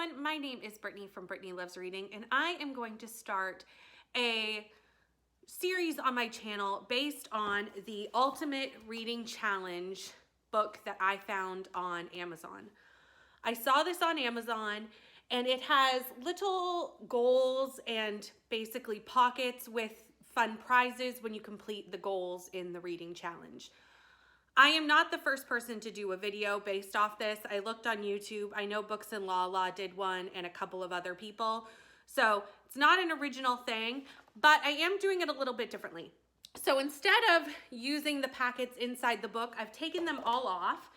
everyone, my name is Brittany from Brittany Loves Reading, and I am going to start a series on my channel based on the Ultimate Reading Challenge book that I found on Amazon. I saw this on Amazon, and it has little goals and basically pockets with fun prizes when you complete the goals in the reading challenge. I am not the first person to do a video based off this. I looked on YouTube. I know Books and Lala did one and a couple of other people. So it's not an original thing, but I am doing it a little bit differently. So instead of using the packets inside the book, I've taken them all off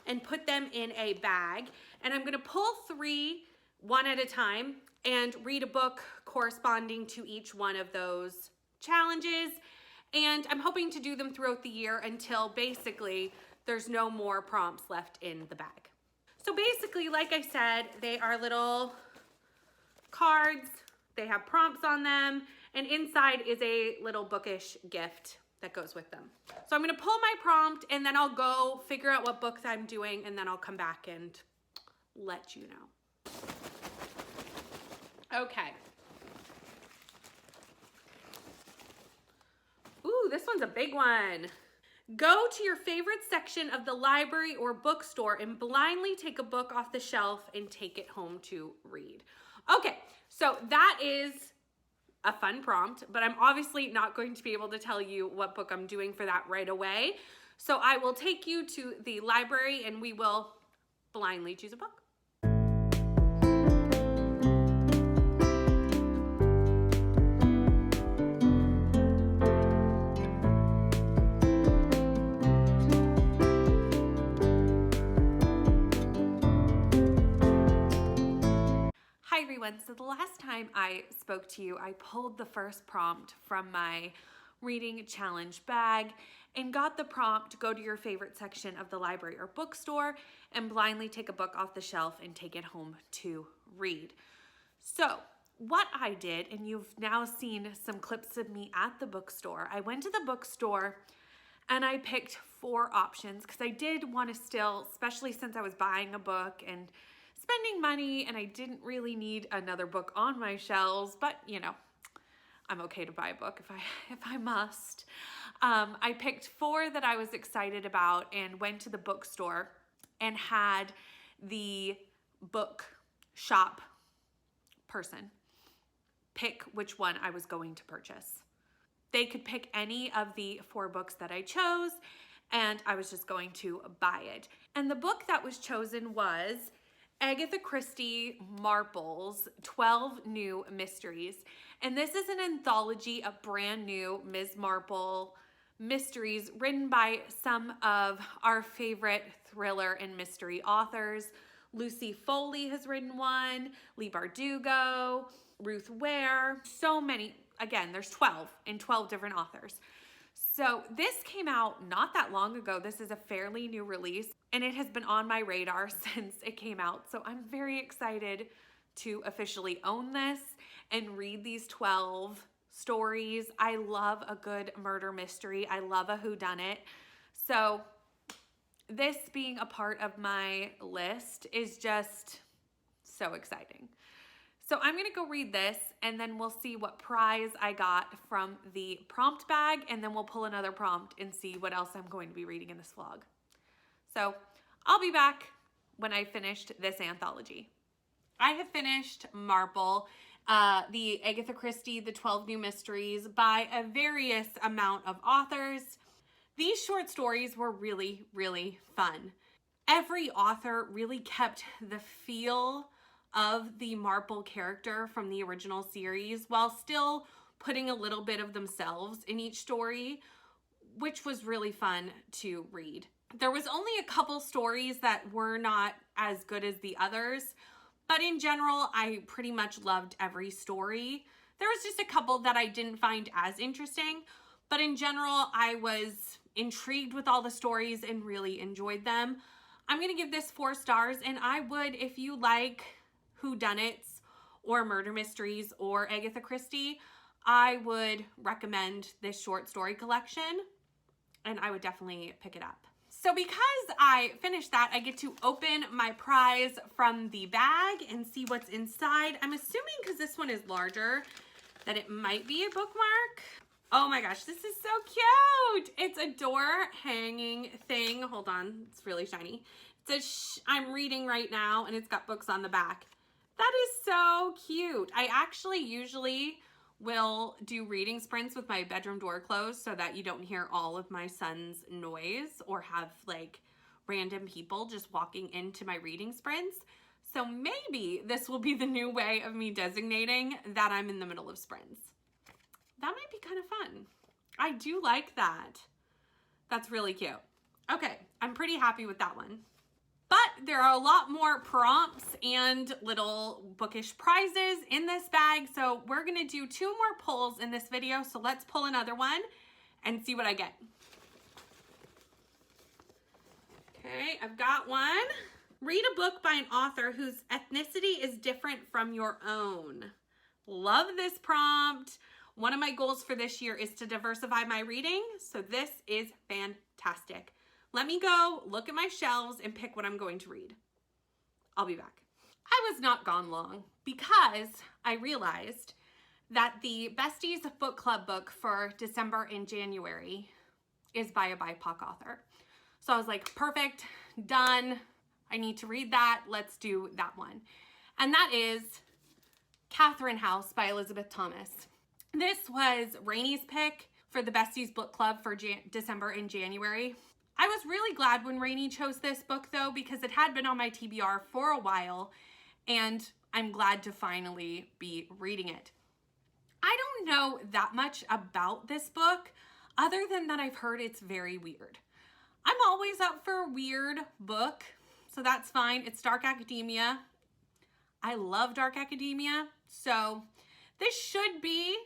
and put them in a bag. And I'm gonna pull 3 one at a time and read a book corresponding to each one of those challenges. And I'm hoping to do them throughout the year until basically there's no more prompts left in the bag. So basically, like I said, they are little cards. They have prompts on them, and inside is a little bookish gift that goes with them. So I'm gonna pull my prompt, and then I'll go figure out what books I'm doing, and then I'll come back and let you know. Okay. Ooh, this one's a big one. Go to your favorite section of the library or bookstore and blindly take a book off the shelf and take it home to read. Okay, so that is a fun prompt, but I'm obviously not going to be able to tell you what book I'm doing for that right away. So I will take you to the library and we will blindly choose a book. Hi everyone, so the last time I spoke to you, I pulled the first prompt from my reading challenge bag and got the prompt to go to your favorite section of the library or bookstore and blindly take a book off the shelf and take it home to read. So what I did, and you've now seen some clips of me at the bookstore, I went to the bookstore and I picked 4 options because I did want to still, especially since I was buying a book and spending money and I didn't really need another book on my shelves, but you know, I'm okay to buy a book if I must. I picked 4 that I was excited about and went to the bookstore and had the book shop person pick which one I was going to purchase. They could pick any of the 4 books that I chose and I was just going to buy it. And the book that was chosen was Agatha Christie Marple's 12 New Mysteries. And this is an anthology of brand new Ms. Marple mysteries written by some of our favorite thriller and mystery authors. Lucy Foley has written one, Leigh Bardugo, Ruth Ware, so many. Again, there's 12 and 12 different authors. So this came out not that long ago. This is a fairly new release and it has been on my radar since it came out. So I'm very excited to officially own this and read these 12 stories. I love a good murder mystery. I love a whodunit. So this being a part of my list is just so exciting. So I'm gonna go read this and then we'll see what prize I got from the prompt bag, and then we'll pull another prompt and see what else I'm going to be reading in this vlog. So I'll be back when I finished this anthology. I have finished Marple, the Agatha Christie, the 12 New Mysteries by a various amount of authors. These short stories were really, really fun. Every author really kept the feel of the Marple character from the original series while still putting a little bit of themselves in each story, which was really fun to read. There was only a couple stories that were not as good as the others, but in general, I pretty much loved every story. There was just a couple that I didn't find as interesting, but in general, I was intrigued with all the stories and really enjoyed them. I'm gonna give this 4 stars, and I would, if you like whodunits or murder mysteries or Agatha Christie, I would recommend this short story collection and I would definitely pick it up. So because I finished that, I get to open my prize from the bag and see what's inside. I'm assuming because this one is larger that it might be a bookmark. Oh my gosh, this is so cute. It's a door hanging thing. Hold on, it's really shiny. It says, I'm reading right now, and it's got books on the back. That is so cute. I actually usually will do reading sprints with my bedroom door closed so that you don't hear all of my son's noise or have like random people just walking into my reading sprints. So maybe this will be the new way of me designating that I'm in the middle of sprints. That might be kind of fun. I do like that. That's really cute. Okay, I'm pretty happy with that one. But there are a lot more prompts and little bookish prizes in this bag. So we're gonna do 2 more pulls in this video. So let's pull another one and see what I get. Okay, I've got one. Read a book by an author whose ethnicity is different from your own. Love this prompt. One of my goals for this year is to diversify my reading. So this is fantastic. Let me go look at my shelves and pick what I'm going to read. I'll be back. I was not gone long because I realized that the Besties Book Club book for December and January is by a BIPOC author. So I was like, perfect, done. I need to read that. Let's do that one. And that is Catherine House by Elizabeth Thomas. This was Rainie's pick for the Besties Book Club for December and January. I was really glad when Rainie chose this book though, because it had been on my TBR for a while, and I'm glad to finally be reading it. I don't know that much about this book other than that I've heard it's very weird. I'm always up for a weird book, so that's fine. It's dark academia. I love dark academia, so this should be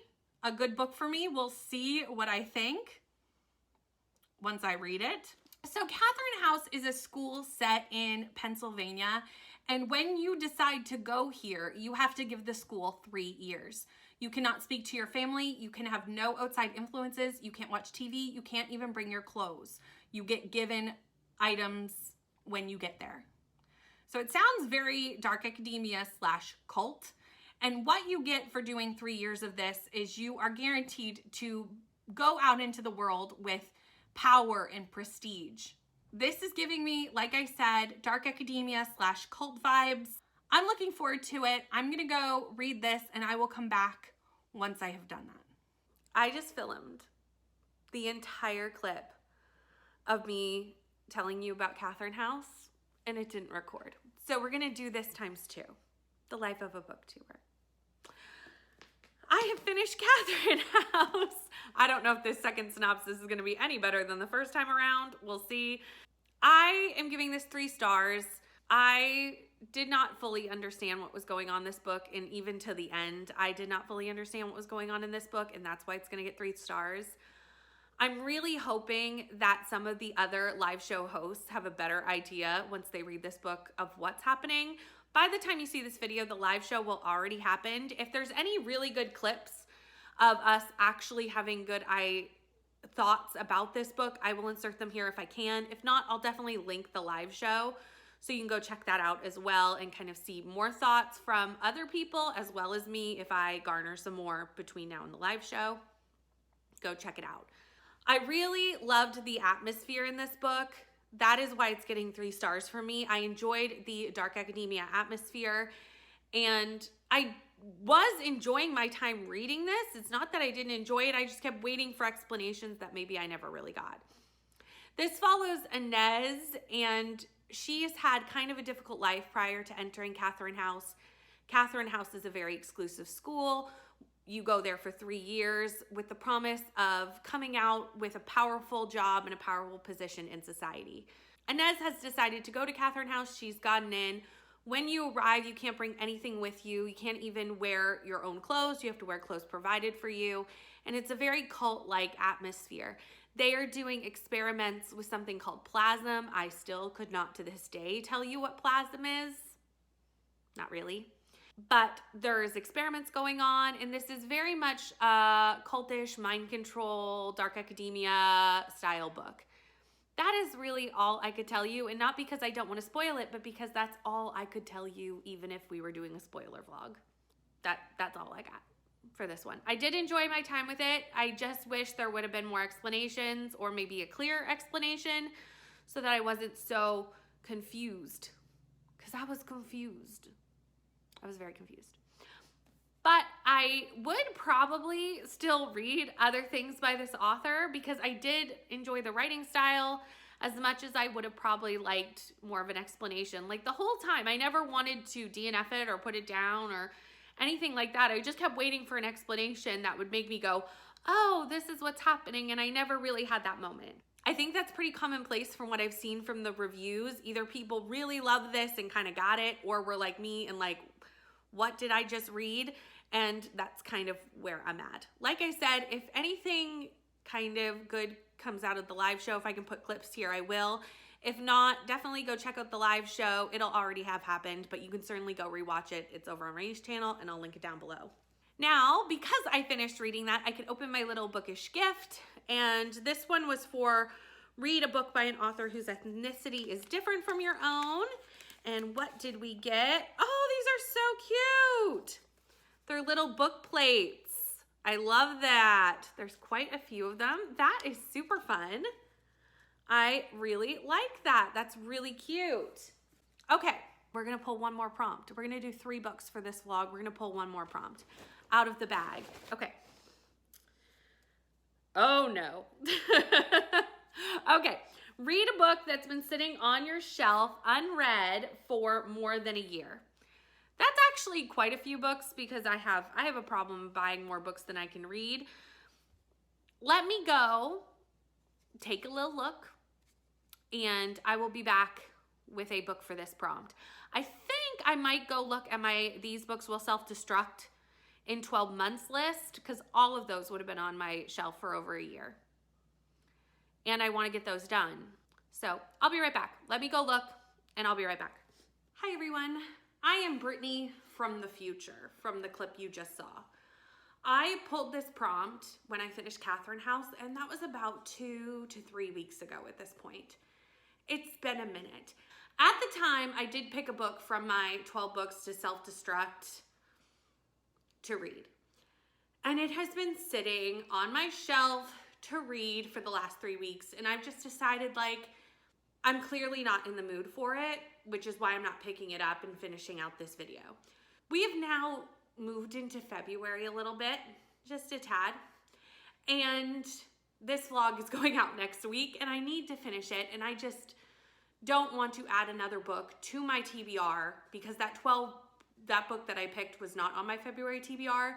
a good book for me. We'll see what I think once I read it. So Catherine House is a school set in Pennsylvania, and when you decide to go here, you have to give the school 3 years. You cannot speak to your family, you can have no outside influences, you can't watch TV, you can't even bring your clothes. You get given items when you get there. So it sounds very dark academia / cult, and what you get for doing 3 years of this is you are guaranteed to go out into the world with power and prestige. This is giving me, like I said, dark academia / cult vibes. I'm looking forward to it. I'm gonna go read this and I will come back once I have done that. I just filmed the entire clip of me telling you about Catherine House and it didn't record. So we're gonna do this ×2, the life of a booktuber. I have finished Catherine House. I don't know if this second synopsis is gonna be any better than the first time around. We'll see. I am giving this 3 stars. I did not fully understand what was going on in this book, and even to the end, I did not fully understand what was going on in this book, and that's why it's gonna get 3 stars. I'm really hoping that some of the other live show hosts have a better idea once they read this book of what's happening. By the time you see this video, the live show will already happened. If there's any really good clips of us actually having good thoughts about this book, I will insert them here if I can. If not, I'll definitely link the live show so you can go check that out as well and kind of see more thoughts from other people as well as me if I garner some more between now and the live show. Go check it out. I really loved the atmosphere in this book. That is why it's getting 3 stars for me. I enjoyed the dark academia atmosphere, and I was enjoying my time reading this. It's not that I didn't enjoy it. I just kept waiting for explanations that maybe I never really got. This follows Inez, and she has had kind of a difficult life prior to entering Catherine House. Catherine House is a very exclusive school. You go there for 3 years with the promise of coming out with a powerful job and a powerful position in society. Inez has decided to go to Catherine House. She's gotten in. When you arrive, you can't bring anything with you. You can't even wear your own clothes. You have to wear clothes provided for you. And it's a very cult-like atmosphere. They are doing experiments with something called plasm. I still could not to this day tell you what plasm is. Not really. But there's experiments going on, and this is very much a cultish, mind control, dark academia style book. That is really all I could tell you, and not because I don't want to spoil it, but because that's all I could tell you even if we were doing a spoiler vlog. That's all I got for this one. I did enjoy my time with it. I just wish there would have been more explanations, or maybe a clear explanation, so that I wasn't so confused, because I was confused. I was very confused. But I would probably still read other things by this author, because I did enjoy the writing style as much as I would have probably liked more of an explanation. Like the whole time, I never wanted to DNF it or put it down or anything like that. I just kept waiting for an explanation that would make me go, oh, this is what's happening. And I never really had that moment. I think that's pretty commonplace from what I've seen from the reviews. Either people really love this and kind of got it, or were like me and like, what did I just read? And that's kind of where I'm at. Like I said, if anything kind of good comes out of the live show, if I can put clips here, I will. If not, definitely go check out the live show. It'll already have happened, but you can certainly go rewatch it. It's over on Rainy's channel, and I'll link it down below. Now, because I finished reading that, I can open my little bookish gift. And this one was for read a book by an author whose ethnicity is different from your own. And what did we get? Oh, these are so cute. They're little book plates. I love that. There's quite a few of them. That is super fun. I really like that. That's really cute. Okay, we're gonna pull one more prompt. We're gonna do 3 books for this vlog. We're gonna pull one more prompt out of the bag. Okay. Oh no. Okay, read a book that's been sitting on your shelf unread for more than a year. That's actually quite a few books, because I have a problem buying more books than I can read. Let me go take a little look, and I will be back with a book for this prompt. I think I might go look at my These Books Will Self-Destruct in 12 Months list, because all of those would have been on my shelf for over a year. And I want to get those done. So I'll be right back. Let me go look, and I'll be right back. Hi everyone. I am Brittany from the future, from the clip you just saw. I pulled this prompt when I finished Catherine House, and that was about 2 to 3 weeks ago at this point. It's been a minute. At the time, I did pick a book from my 12 books to self-destruct to read. And it has been sitting on my shelf to read for the last 3 weeks, and I've just decided, like, I'm clearly not in the mood for it, which is why I'm not picking it up and finishing out this video. We have now moved into February a little bit, just a tad, and this vlog is going out next week, and I need to finish it, and I just don't want to add another book to my TBR, because that book that I picked was not on my February TBR,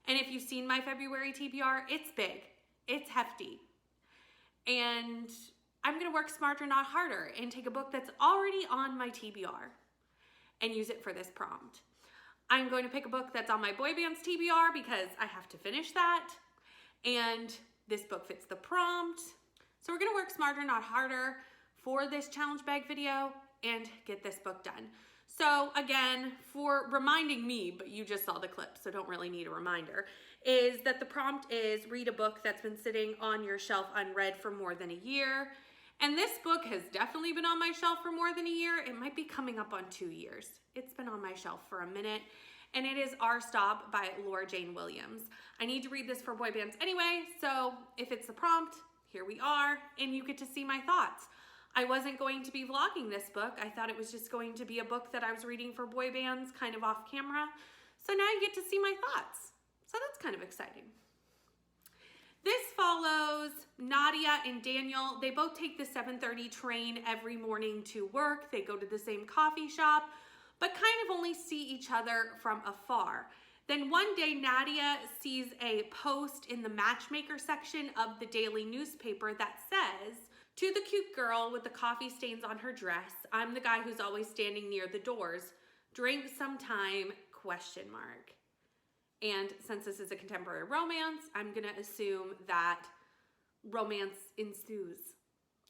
and if you've seen my February TBR, it's big, it's hefty, and I'm gonna work smarter, not harder, and take a book that's already on my TBR and use it for this prompt. I'm going to pick a book that's on my boy band's TBR, because I have to finish that, and this book fits the prompt. So we're gonna work smarter, not harder for this challenge bag video and get this book done. So again, for reminding me, but you just saw the clip, so don't really need a reminder, is that the prompt is read a book that's been sitting on your shelf unread for more than a year. And this book has definitely been on my shelf for more than a year. It might be coming up on 2 years. It's been on my shelf for a minute, and it is Our Stop by Laura Jane Williams. I need to read this for boy bands anyway, so if it's the prompt, here we are, and you get to see my thoughts. I wasn't going to be vlogging this book. I thought it was just going to be a book that I was reading for boy bands, kind of off camera. So now you get to see my thoughts. So that's kind of exciting. This follows Nadia and Daniel. They both take the 7:30 train every morning to work. They go to the same coffee shop, but kind of only see each other from afar. Then one day, Nadia sees a post in the matchmaker section of the daily newspaper that says, "To the cute girl with the coffee stains on her dress, I'm the guy who's always standing near the doors. Drink sometime, ? And since this is a contemporary romance, I'm gonna assume that romance ensues.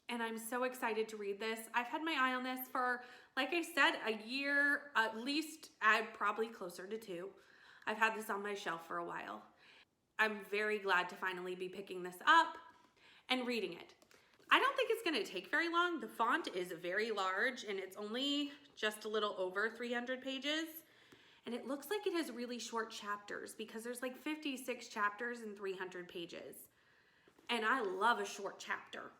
And I'm so excited to read this. I've had my eye on this for, like I said, a year, at least, probably closer to 2. I've had this on my shelf for a while. I'm very glad to finally be picking this up and reading it. I don't think it's gonna take very long. The font is very large and it's only just a little over 300 pages. And it looks like it has really short chapters because there's like 56 chapters and 300 pages. And I love a short chapter.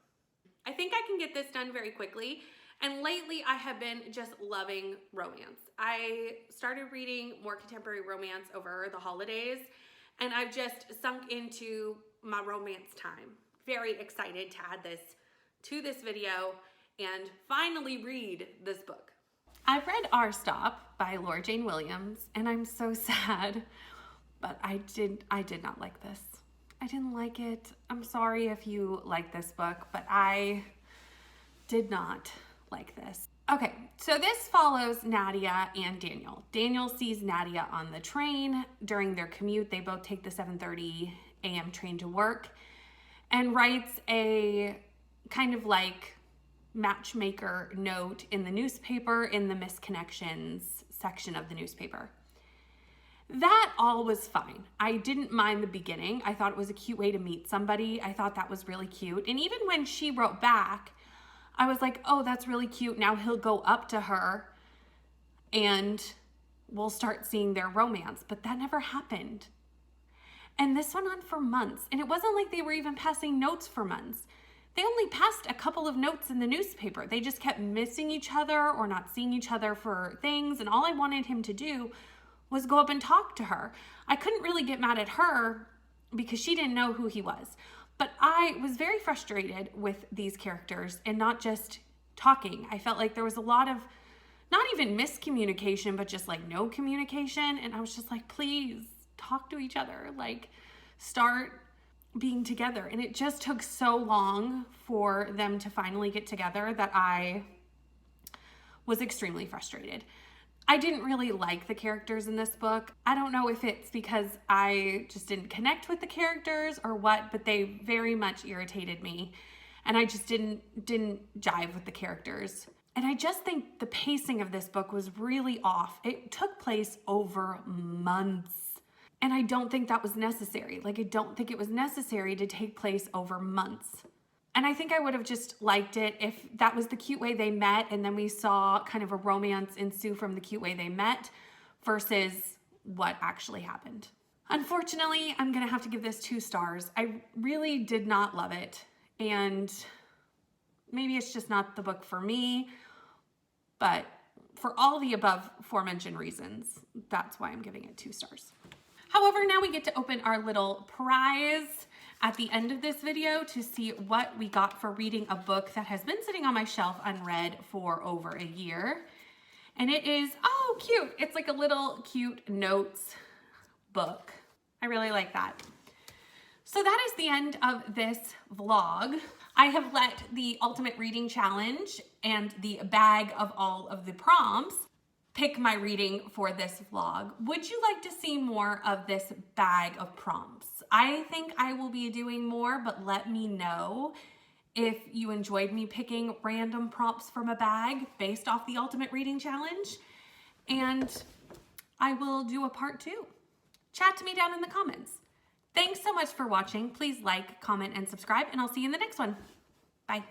I think I can get this done very quickly. And lately I have been just loving romance. I started reading more contemporary romance over the holidays and I've just sunk into my romance time. Very excited to add this to this video and finally read this book. I've read Our Stop by Laura Jane Williams and I'm so sad, but I did not like this. I didn't like it. I'm sorry if you like this book, but I did not like this. Okay, so this follows Nadia and Daniel. Daniel sees Nadia on the train during their commute. They both take the 7:30 a.m. train to work and writes a kind of like matchmaker note in the newspaper in the misconnections section of the newspaper. That all was fine. I didn't mind the beginning. I thought it was a cute way to meet somebody. I thought that was really cute. And even when she wrote back, I was like, oh, that's really cute. Now he'll go up to her and we'll start seeing their romance. But that never happened. And this went on for months. And it wasn't like they were even passing notes for months. They only passed a couple of notes in the newspaper. They just kept missing each other or not seeing each other for things. And all I wanted him to do was go up and talk to her. I couldn't really get mad at her because she didn't know who he was. But I was very frustrated with these characters and not just talking. I felt like there was a lot of, not even miscommunication, but just like no communication. And I was just like, please talk to each other. Like, start being together. And it just took so long for them to finally get together that I was extremely frustrated. I didn't really like the characters in this book. I don't know if it's because I just didn't connect with the characters or what, but they very much irritated me. And I just didn't jive with the characters. And I just think the pacing of this book was really off. It took place over months. And I don't think that was necessary. Like, I don't think it was necessary to take place over months. And I think I would have just liked it if that was the cute way they met and then we saw kind of a romance ensue from the cute way they met versus what actually happened. Unfortunately, I'm gonna have to give this 2 stars. I really did not love it. And maybe it's just not the book for me, but for all the above aforementioned reasons, that's why I'm giving it 2 stars. However, now we get to open our little prize at the end of this video to see what we got for reading a book that has been sitting on my shelf unread for over a year. And it is, oh, cute. It's like a little cute notes book. I really like that. So that is the end of this vlog. I have let the Ultimate Reading Challenge and the bag of all of the prompts pick my reading for this vlog. Would you like to see more of this bag of prompts? I think I will be doing more, but let me know if you enjoyed me picking random prompts from a bag based off the Ultimate Reading Challenge, and I will do a part 2. Chat to me down in the comments. Thanks so much for watching. Please like, comment, and subscribe, and I'll see you in the next one. Bye.